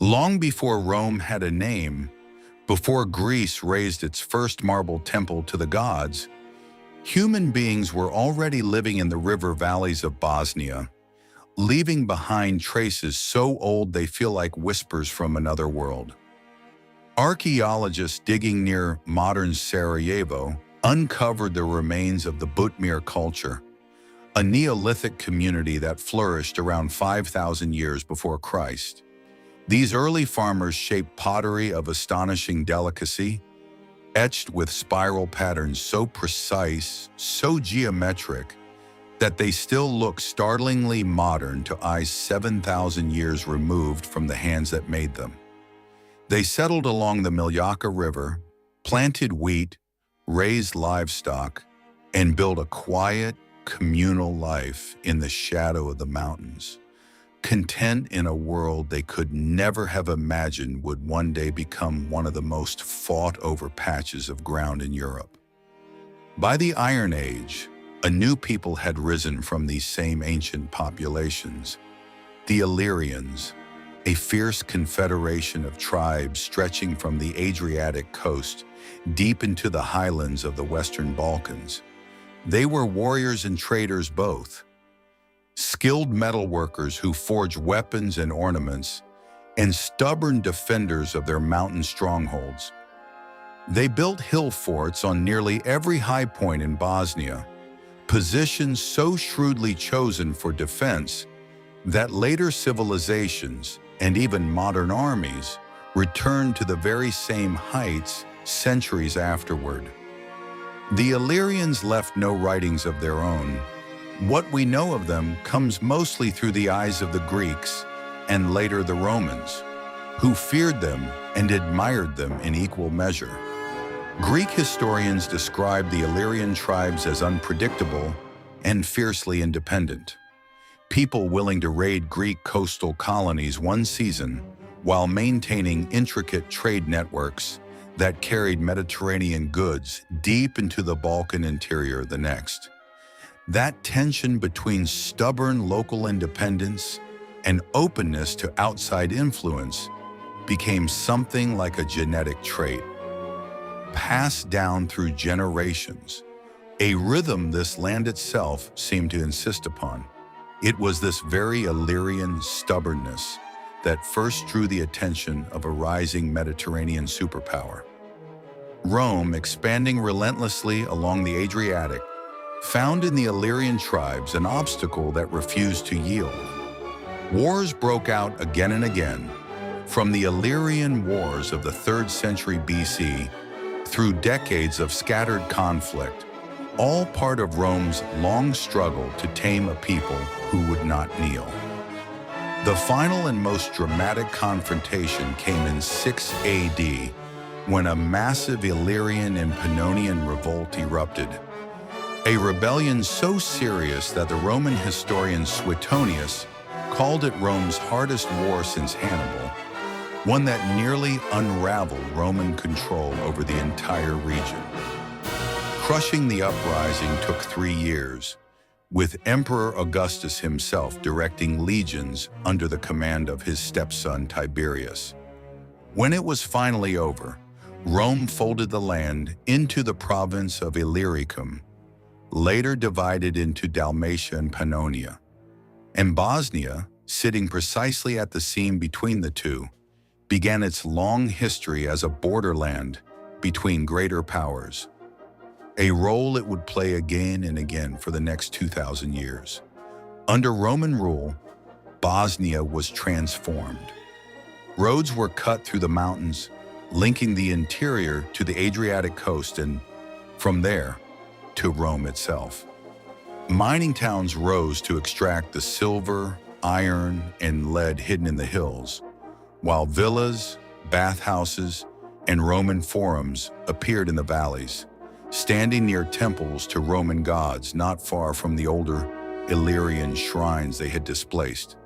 Long before Rome had a name, before Greece raised its first marble temple to the gods, human beings were already living in the river valleys of Bosnia, leaving behind traces so old they feel like whispers from another world. Archaeologists digging near modern Sarajevo uncovered the remains of the Butmir culture, a Neolithic community that flourished around 5,000 years before Christ. These early farmers shaped pottery of astonishing delicacy, etched with spiral patterns so precise, so geometric, that they still look startlingly modern to eyes 7,000 years removed from the hands that made them. They settled along the Miljacka River, planted wheat, raised livestock, and built a quiet, communal life in the shadow of the mountains, content in a world they could never have imagined would one day become one of the most fought-over patches of ground in Europe. By the Iron Age, a new people had risen from these same ancient populations, the Illyrians, a fierce confederation of tribes stretching from the Adriatic coast deep into the highlands of the Western Balkans. They were warriors and traders both, skilled metalworkers who forged weapons and ornaments, and stubborn defenders of their mountain strongholds. They built hill forts on nearly every high point in Bosnia, positions so shrewdly chosen for defense that later civilizations and even modern armies returned to the very same heights centuries afterward. The Illyrians left no writings of their own. What we know of them comes mostly through the eyes of the Greeks and later the Romans, who feared them and admired them in equal measure. Greek historians describe the Illyrian tribes as unpredictable and fiercely independent, people willing to raid Greek coastal colonies one season while maintaining intricate trade networks that carried Mediterranean goods deep into the Balkan interior the next. That tension between stubborn local independence and openness to outside influence became something like a genetic trait, passed down through generations, a rhythm this land itself seemed to insist upon. It was this very Illyrian stubbornness that first drew the attention of a rising Mediterranean superpower. Rome, expanding relentlessly along the Adriatic, found in the Illyrian tribes an obstacle that refused to yield. Wars broke out again and again, from the Illyrian Wars of the 3rd century BC through decades of scattered conflict, all part of Rome's long struggle to tame a people who would not kneel. The final and most dramatic confrontation came in 6 AD, when a massive Illyrian and Pannonian revolt erupted. A rebellion so serious that the Roman historian Suetonius called it Rome's hardest war since Hannibal, one that nearly unraveled Roman control over the entire region. Crushing the uprising took 3 years, with Emperor Augustus himself directing legions under the command of his stepson Tiberius. When it was finally over, Rome folded the land into the province of Illyricum, later divided into Dalmatia and Pannonia. And Bosnia, sitting precisely at the seam between the two, began its long history as a borderland between greater powers, a role it would play again and again for the next 2,000 years. Under Roman rule, Bosnia was transformed. Roads were cut through the mountains, linking the interior to the Adriatic coast and, from there, to Rome itself. Mining towns rose to extract the silver, iron, and lead hidden in the hills, while villas, bathhouses, and Roman forums appeared in the valleys, standing near temples to Roman gods not far from the older Illyrian shrines they had displaced.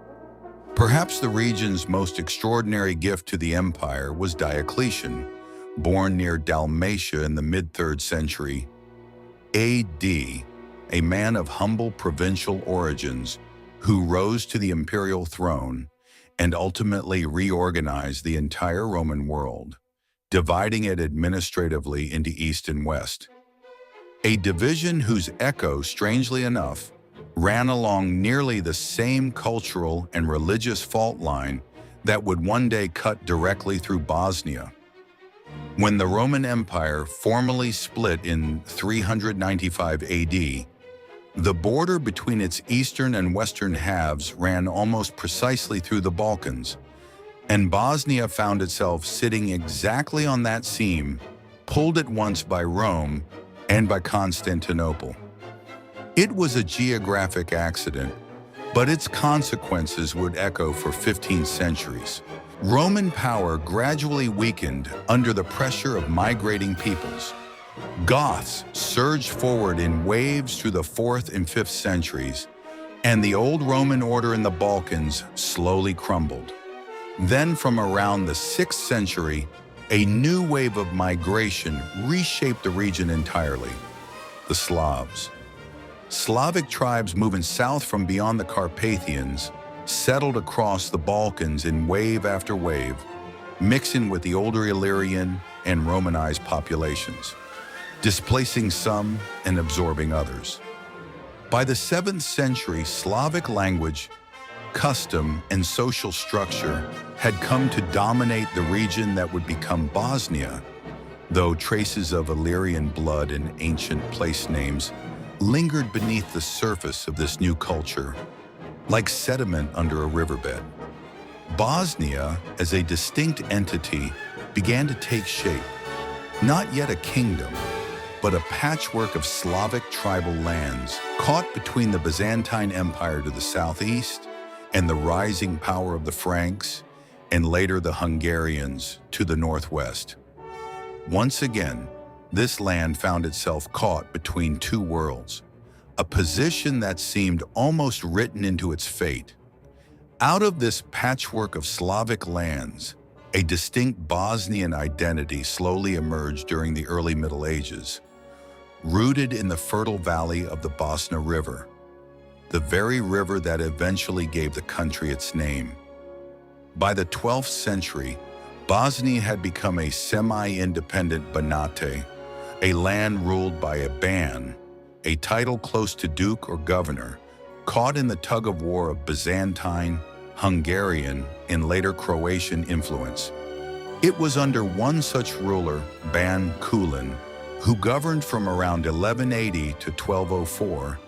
Perhaps the region's most extraordinary gift to the empire was Diocletian, born near Dalmatia in the mid-3rd century AD, a man of humble provincial origins who rose to the imperial throne and ultimately reorganized the entire Roman world, dividing it administratively into East and West. A division whose echo, strangely enough, ran along nearly the same cultural and religious fault line that would one day cut directly through Bosnia. When the Roman Empire formally split in 395 AD, the border between its eastern and western halves ran almost precisely through the Balkans, and Bosnia found itself sitting exactly on that seam, pulled at once by Rome and by Constantinople. It was a geographic accident, but its consequences would echo for 15 centuries. Roman power gradually weakened under the pressure of migrating peoples. Goths surged forward in waves through the 4th and 5th centuries, and the old Roman order in the Balkans slowly crumbled. Then, from around the 6th century, a new wave of migration reshaped the region entirely: the Slavs. Slavic tribes moving south from beyond the Carpathians settled across the Balkans in wave after wave, mixing with the older Illyrian and Romanized populations, displacing some and absorbing others. By the 7th century, Slavic language, custom, and social structure had come to dominate the region that would become Bosnia, though traces of Illyrian blood and ancient place names lingered beneath the surface of this new culture, like sediment under a riverbed. Bosnia, as a distinct entity, began to take shape, not yet a kingdom, but a patchwork of Slavic tribal lands caught between the Byzantine Empire to the southeast and the rising power of the Franks, and later the Hungarians, to the northwest. Once again, this land found itself caught between two worlds, a position that seemed almost written into its fate. Out of this patchwork of Slavic lands, a distinct Bosnian identity slowly emerged during the early Middle Ages, rooted in the fertile valley of the Bosna River, the very river that eventually gave the country its name. By the 12th century, Bosnia had become a semi-independent Banate, a land ruled by a ban, a title close to duke or governor, caught in the tug-of-war of Byzantine, Hungarian, and later Croatian influence. It was under one such ruler, Ban Kulin, who governed from around 1180 to 1204,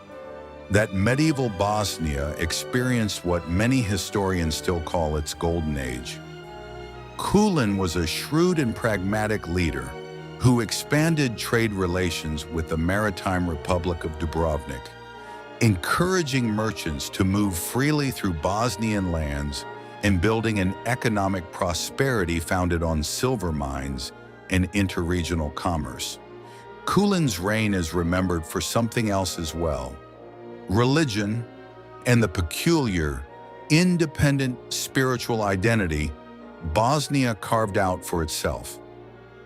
that medieval Bosnia experienced what many historians still call its golden age. Kulin was a shrewd and pragmatic leader who expanded trade relations with the maritime Republic of Dubrovnik, encouraging merchants to move freely through Bosnian lands and building an economic prosperity founded on silver mines and interregional commerce. Kulin's reign is remembered for something else as well: religion and the peculiar, independent spiritual identity Bosnia carved out for itself.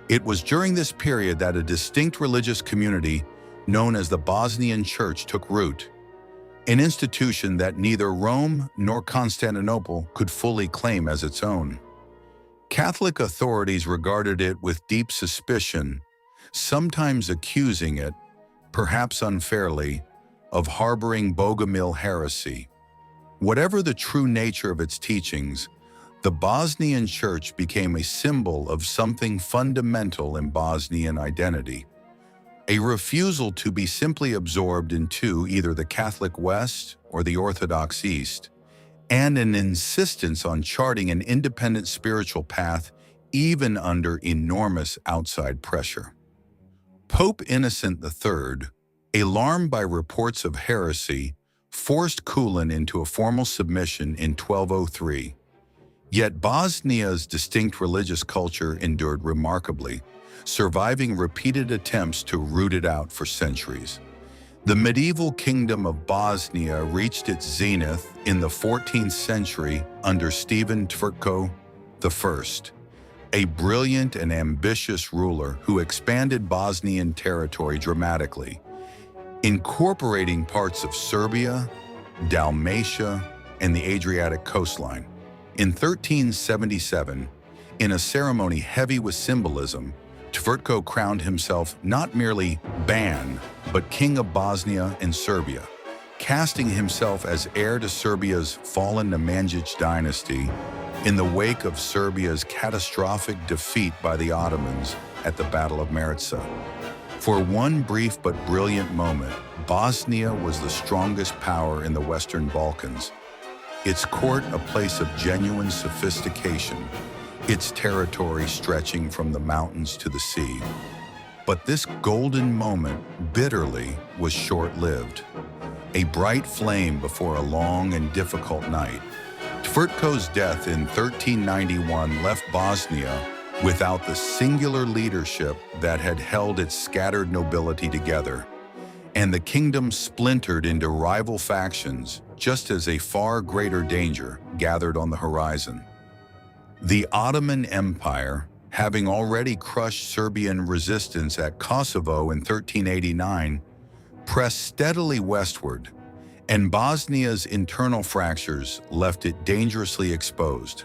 It was during this period that a distinct religious community known as the Bosnian Church took root, an institution that neither Rome nor Constantinople could fully claim as its own. Catholic authorities regarded it with deep suspicion, sometimes accusing it, perhaps unfairly, of harboring Bogomil heresy. Whatever the true nature of its teachings, the Bosnian Church became a symbol of something fundamental in Bosnian identity: a refusal to be simply absorbed into either the Catholic West or the Orthodox East, and an insistence on charting an independent spiritual path even under enormous outside pressure. Pope Innocent III, alarmed by reports of heresy, forced Kulin into a formal submission in 1203. Yet Bosnia's distinct religious culture endured remarkably, surviving repeated attempts to root it out for centuries. The medieval Kingdom of Bosnia reached its zenith in the 14th century under Stephen Tvrtko I, a brilliant and ambitious ruler who expanded Bosnian territory dramatically, incorporating parts of Serbia, Dalmatia, and the Adriatic coastline. In 1377, in a ceremony heavy with symbolism, Tvrtko crowned himself not merely Ban, but King of Bosnia and Serbia, casting himself as heir to Serbia's fallen Nemanjić dynasty in the wake of Serbia's catastrophic defeat by the Ottomans at the Battle of Maritsa. For one brief but brilliant moment, Bosnia was the strongest power in the Western Balkans, its court a place of genuine sophistication, its territory stretching from the mountains to the sea. But this golden moment, bitterly, was short-lived. A bright flame before a long and difficult night. Tvrtko's death in 1391 left Bosnia without the singular leadership that had held its scattered nobility together, and the kingdom splintered into rival factions just as a far greater danger gathered on the horizon. The Ottoman Empire, having already crushed Serbian resistance at Kosovo in 1389, pressed steadily westward, and Bosnia's internal fractures left it dangerously exposed.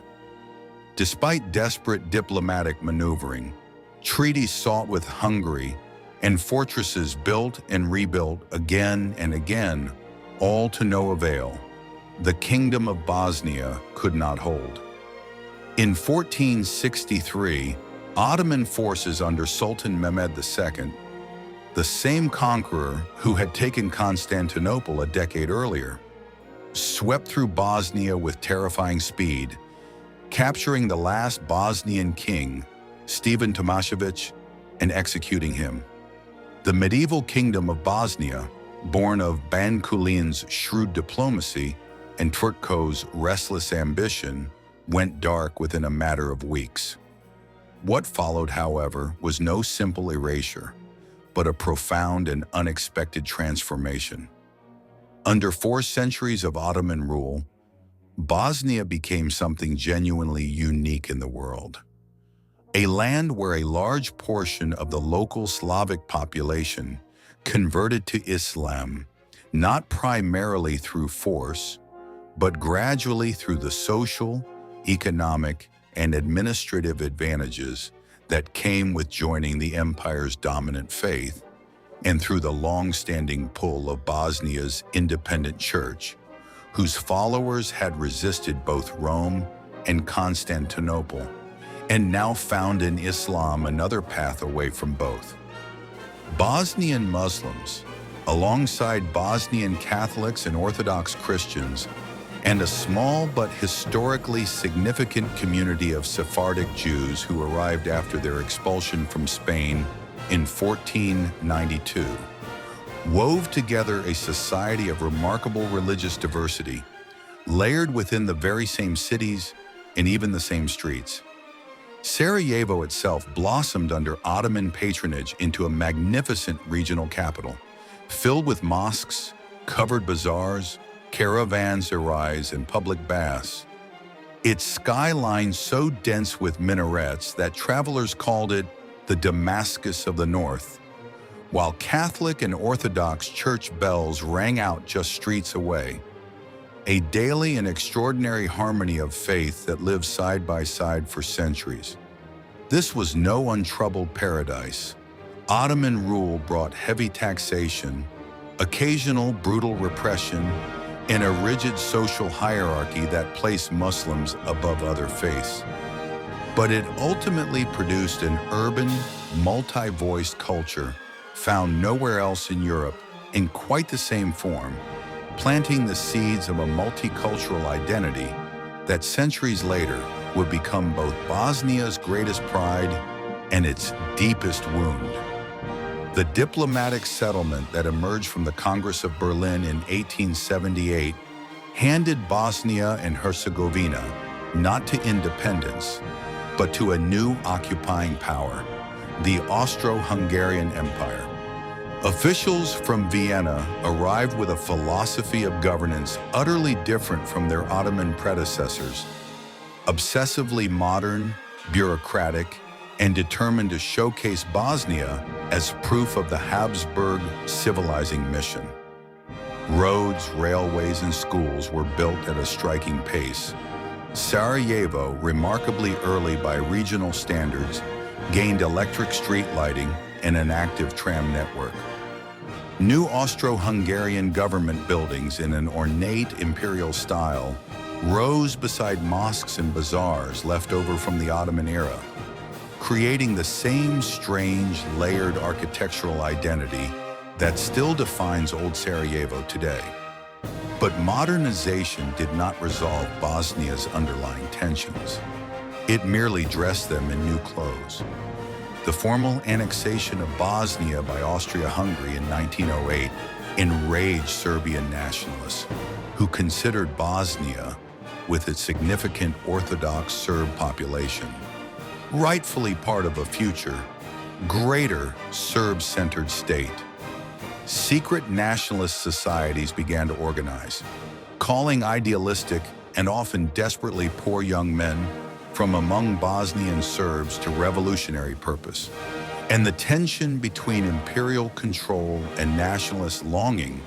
Despite desperate diplomatic maneuvering, treaties sought with Hungary, and fortresses built and rebuilt again and again, all to no avail, the Kingdom of Bosnia could not hold. In 1463, Ottoman forces under Sultan Mehmed II, the same conqueror who had taken Constantinople a decade earlier, swept through Bosnia with terrifying speed, capturing the last Bosnian king, Stephen Tomašević, and executing him. The medieval Kingdom of Bosnia, born of Ban Kulin's shrewd diplomacy and Tvrtko's restless ambition, went dark within a matter of weeks. What followed, however, was no simple erasure, but a profound and unexpected transformation. Under 4 centuries of Ottoman rule, Bosnia became something genuinely unique in the world. A land where a large portion of the local Slavic population converted to Islam, not primarily through force, but gradually through the social, economic, and administrative advantages that came with joining the empire's dominant faith, and through the long-standing pull of Bosnia's independent church, whose followers had resisted both Rome and Constantinople, and now found in Islam another path away from both. Bosnian Muslims, alongside Bosnian Catholics and Orthodox Christians, and a small but historically significant community of Sephardic Jews who arrived after their expulsion from Spain in 1492, wove together a society of remarkable religious diversity, layered within the very same cities and even the same streets. Sarajevo itself blossomed under Ottoman patronage into a magnificent regional capital, filled with mosques, covered bazaars, caravans and public baths. Its skyline so dense with minarets that travelers called it the Damascus of the North, while Catholic and Orthodox church bells rang out just streets away. A daily and extraordinary harmony of faith that lived side by side for centuries. This was no untroubled paradise. Ottoman rule brought heavy taxation, occasional brutal repression, and a rigid social hierarchy that placed Muslims above other faiths. But it ultimately produced an urban, multi-voiced culture found nowhere else in Europe in quite the same form, planting the seeds of a multicultural identity that centuries later would become both Bosnia's greatest pride and its deepest wound. The diplomatic settlement that emerged from the Congress of Berlin in 1878 handed Bosnia and Herzegovina not to independence, but to a new occupying power, the Austro-Hungarian Empire. Officials from Vienna arrived with a philosophy of governance utterly different from their Ottoman predecessors, obsessively modern, bureaucratic, and determined to showcase Bosnia as proof of the Habsburg civilizing mission. Roads, railways, and schools were built at a striking pace, Sarajevo, remarkably early by regional standards, gained electric street lighting and an active tram network. New Austro-Hungarian government buildings in an ornate imperial style rose beside mosques and bazaars left over from the Ottoman era, creating the same strange, layered architectural identity that still defines Old Sarajevo today. But modernization did not resolve Bosnia's underlying tensions. It merely dressed them in new clothes. The formal annexation of Bosnia by Austria-Hungary in 1908 enraged Serbian nationalists, who considered Bosnia, with its significant Orthodox Serb population, rightfully part of a future, greater Serb-centered state. Secret nationalist societies began to organize, calling idealistic and often desperately poor young men from among Bosnian Serbs to revolutionary purpose. And the tension between imperial control and nationalist longing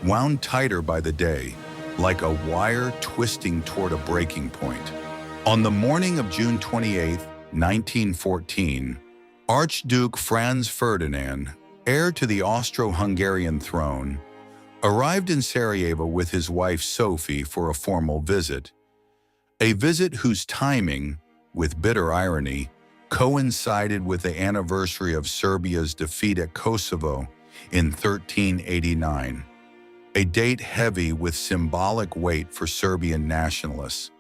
wound tighter by the day, like a wire twisting toward a breaking point. On the morning of June 28, 1914, Archduke Franz Ferdinand, heir to the Austro-Hungarian throne, arrived in Sarajevo with his wife Sophie for a formal visit. A visit whose timing, with bitter irony, coincided with the anniversary of Serbia's defeat at Kosovo in 1389, a date heavy with symbolic weight for Serbian nationalists.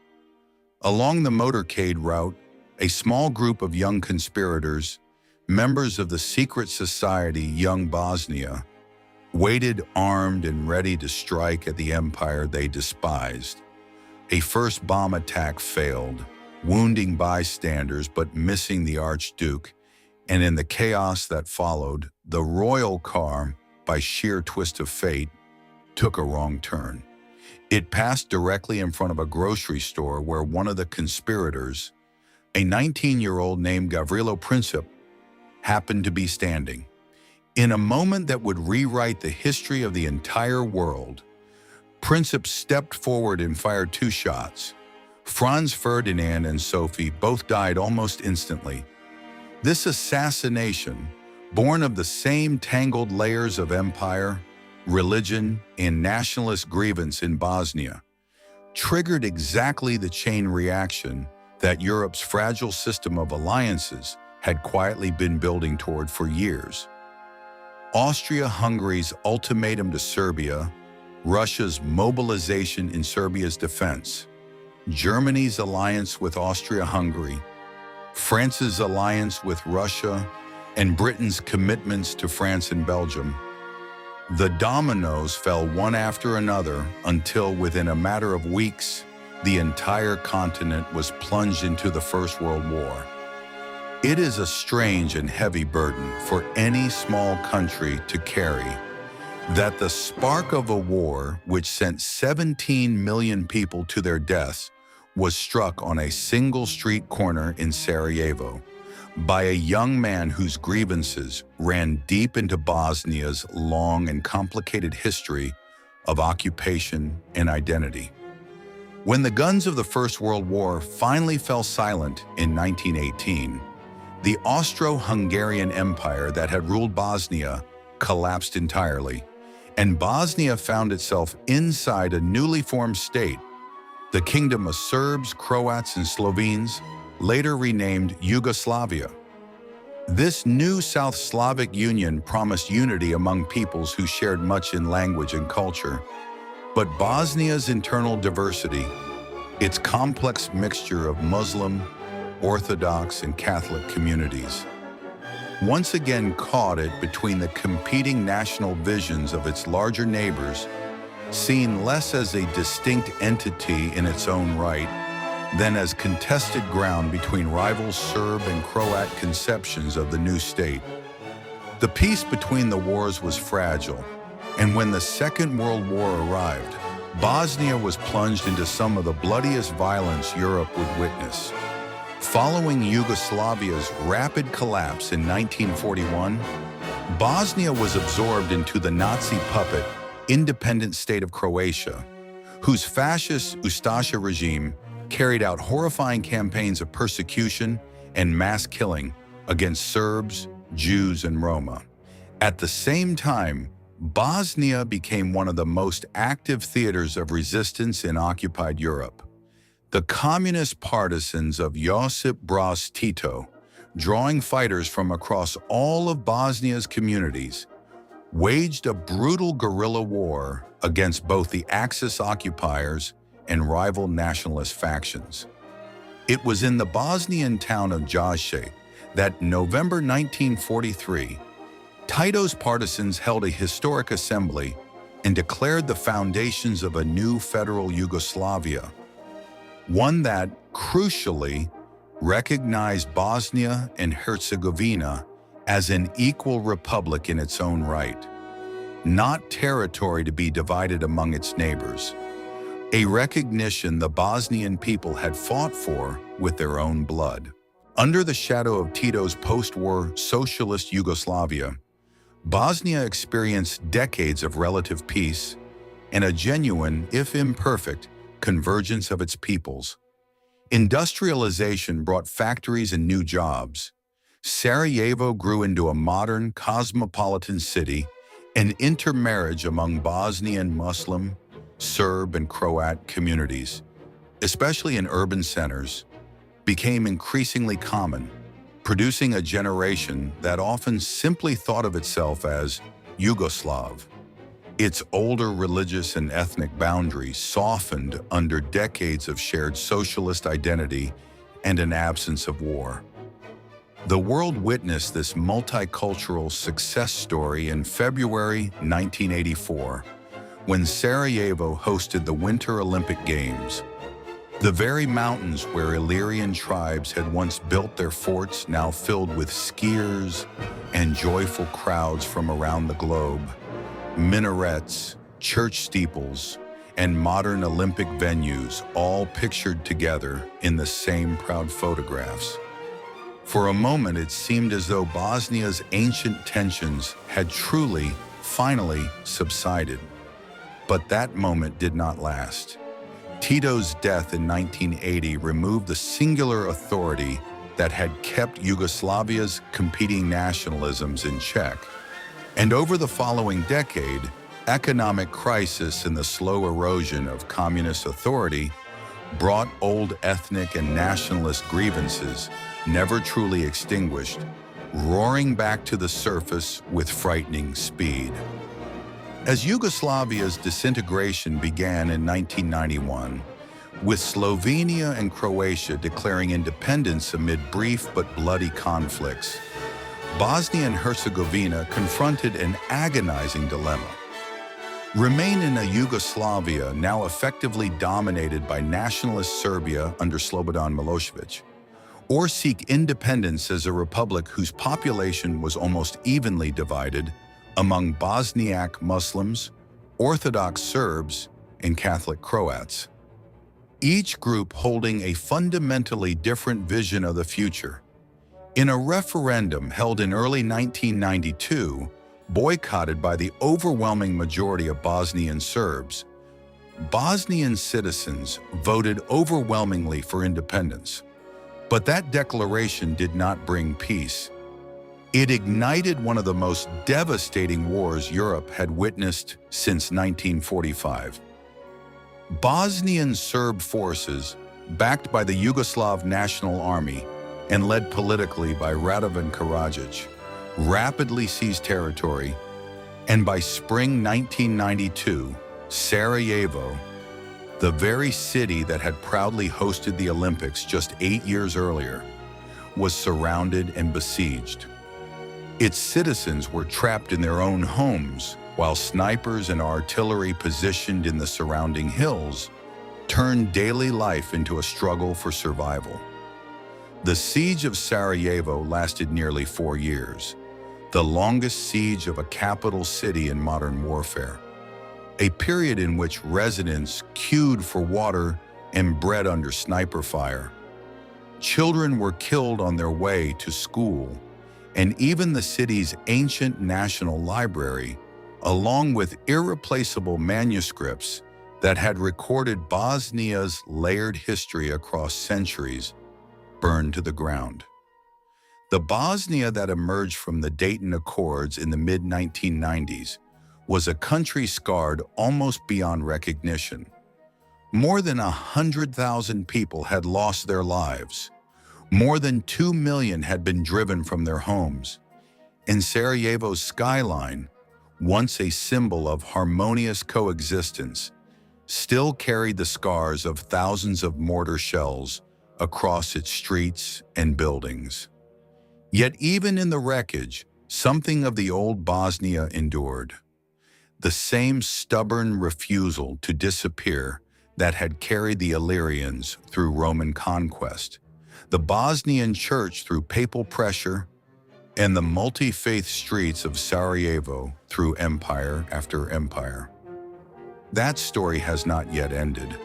Along the motorcade route, a small group of young conspirators, members of the secret society Young Bosnia, waited armed and ready to strike at the empire they despised. A first bomb attack failed, wounding bystanders but missing the Archduke, and in the chaos that followed, the royal car, by sheer twist of fate, took a wrong turn. It passed directly in front of a grocery store where one of the conspirators, a 19-year-old named Gavrilo Princip, happened to be standing. In a moment that would rewrite the history of the entire world, Princip stepped forward and fired 2 shots. Franz Ferdinand and Sophie both died almost instantly. This assassination, born of the same tangled layers of empire, religion, and nationalist grievance in Bosnia, triggered exactly the chain reaction that Europe's fragile system of alliances had quietly been building toward for years. Austria-Hungary's ultimatum to Serbia, Russia's mobilization in Serbia's defense, Germany's alliance with Austria-Hungary, France's alliance with Russia, and Britain's commitments to France and Belgium. The dominoes fell one after another until, within a matter of weeks, the entire continent was plunged into the First World War. It is a strange and heavy burden for any small country to carry, that the spark of a war which sent 17 million people to their deaths was struck on a single street corner in Sarajevo by a young man whose grievances ran deep into Bosnia's long and complicated history of occupation and identity. When the guns of the First World War finally fell silent in 1918, the Austro-Hungarian Empire that had ruled Bosnia collapsed entirely, and Bosnia found itself inside a newly formed state, the Kingdom of Serbs, Croats, and Slovenes, later renamed Yugoslavia. This new South Slavic union promised unity among peoples who shared much in language and culture, but Bosnia's internal diversity, its complex mixture of Muslim, Orthodox, and Catholic communities, once again caught it between the competing national visions of its larger neighbors, seen less as a distinct entity in its own right than as contested ground between rival Serb and Croat conceptions of the new state. The peace between the wars was fragile, and when the Second World War arrived, Bosnia was plunged into some of the bloodiest violence Europe would witness. Following Yugoslavia's rapid collapse in 1941, Bosnia was absorbed into the Nazi puppet independent state of Croatia, whose fascist Ustaša regime carried out horrifying campaigns of persecution and mass killing against Serbs, Jews, and Roma. At the same time, Bosnia became one of the most active theaters of resistance in occupied Europe. The communist partisans of Josip Broz Tito, drawing fighters from across all of Bosnia's communities, waged a brutal guerrilla war against both the Axis occupiers and rival nationalist factions. It was in the Bosnian town of Jajce that, November 1943, Tito's partisans held a historic assembly and declared the foundations of a new federal Yugoslavia, one that, crucially, recognized Bosnia and Herzegovina as an equal republic in its own right, not territory to be divided among its neighbors, a recognition the Bosnian people had fought for with their own blood. Under the shadow of Tito's post-war socialist Yugoslavia, Bosnia experienced decades of relative peace and a genuine, if imperfect, convergence of its peoples. Industrialization brought factories and new jobs. Sarajevo grew into a modern, cosmopolitan city, and intermarriage among Bosnian Muslim, Serb, and Croat communities, especially in urban centers, became increasingly common, producing a generation that often simply thought of itself as Yugoslav. Its older religious and ethnic boundaries softened under decades of shared socialist identity and an absence of war. The world witnessed this multicultural success story in February 1984, when Sarajevo hosted the Winter Olympic Games. The very mountains where Illyrian tribes had once built their forts now filled with skiers and joyful crowds from around the globe. Minarets, church steeples, and modern Olympic venues all pictured together in the same proud photographs. For a moment, it seemed as though Bosnia's ancient tensions had truly, finally subsided. But that moment did not last. Tito's death in 1980 removed the singular authority that had kept Yugoslavia's competing nationalisms in check. And over the following decade, economic crisis and the slow erosion of communist authority brought old ethnic and nationalist grievances, never truly extinguished, roaring back to the surface with frightening speed. As Yugoslavia's disintegration began in 1991, with Slovenia and Croatia declaring independence amid brief but bloody conflicts, Bosnia and Herzegovina confronted an agonizing dilemma. Remain in a Yugoslavia now effectively dominated by nationalist Serbia under Slobodan Milosevic, or seek independence as a republic whose population was almost evenly divided among Bosniak Muslims, Orthodox Serbs, and Catholic Croats, each group holding a fundamentally different vision of the future. In a referendum held in early 1992, boycotted by the overwhelming majority of Bosnian Serbs, Bosnian citizens voted overwhelmingly for independence. But that declaration did not bring peace. It ignited one of the most devastating wars Europe had witnessed since 1945. Bosnian Serb forces, backed by the Yugoslav National Army and led politically by Radovan Karadzic, rapidly seized territory, and by spring 1992, Sarajevo, the very city that had proudly hosted the Olympics just 8 years earlier, was surrounded and besieged. Its citizens were trapped in their own homes, while snipers and artillery positioned in the surrounding hills turned daily life into a struggle for survival. The siege of Sarajevo lasted nearly 4 years, the longest siege of a capital city in modern warfare, a period in which residents queued for water and bread under sniper fire. Children were killed on their way to school, and even the city's ancient national library, along with irreplaceable manuscripts, that had recorded Bosnia's layered history across centuries burned to the ground. The Bosnia that emerged from the Dayton Accords in the mid-1990s was a country scarred almost beyond recognition. More than 100,000 people had lost their lives. More than 2 million had been driven from their homes. And Sarajevo's skyline, once a symbol of harmonious coexistence, still carried the scars of thousands of mortar shells across its streets and buildings. Yet even in the wreckage, something of the old Bosnia endured. The same stubborn refusal to disappear that had carried the Illyrians through Roman conquest, the Bosnian church through papal pressure, and the multi-faith streets of Sarajevo through empire after empire. That story has not yet ended.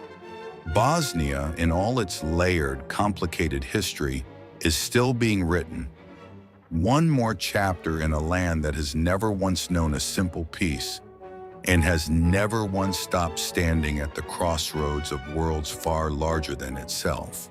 Bosnia, in all its layered, complicated history, is still being written. One more chapter in a land that has never once known a simple peace and has never once stopped standing at the crossroads of worlds far larger than itself.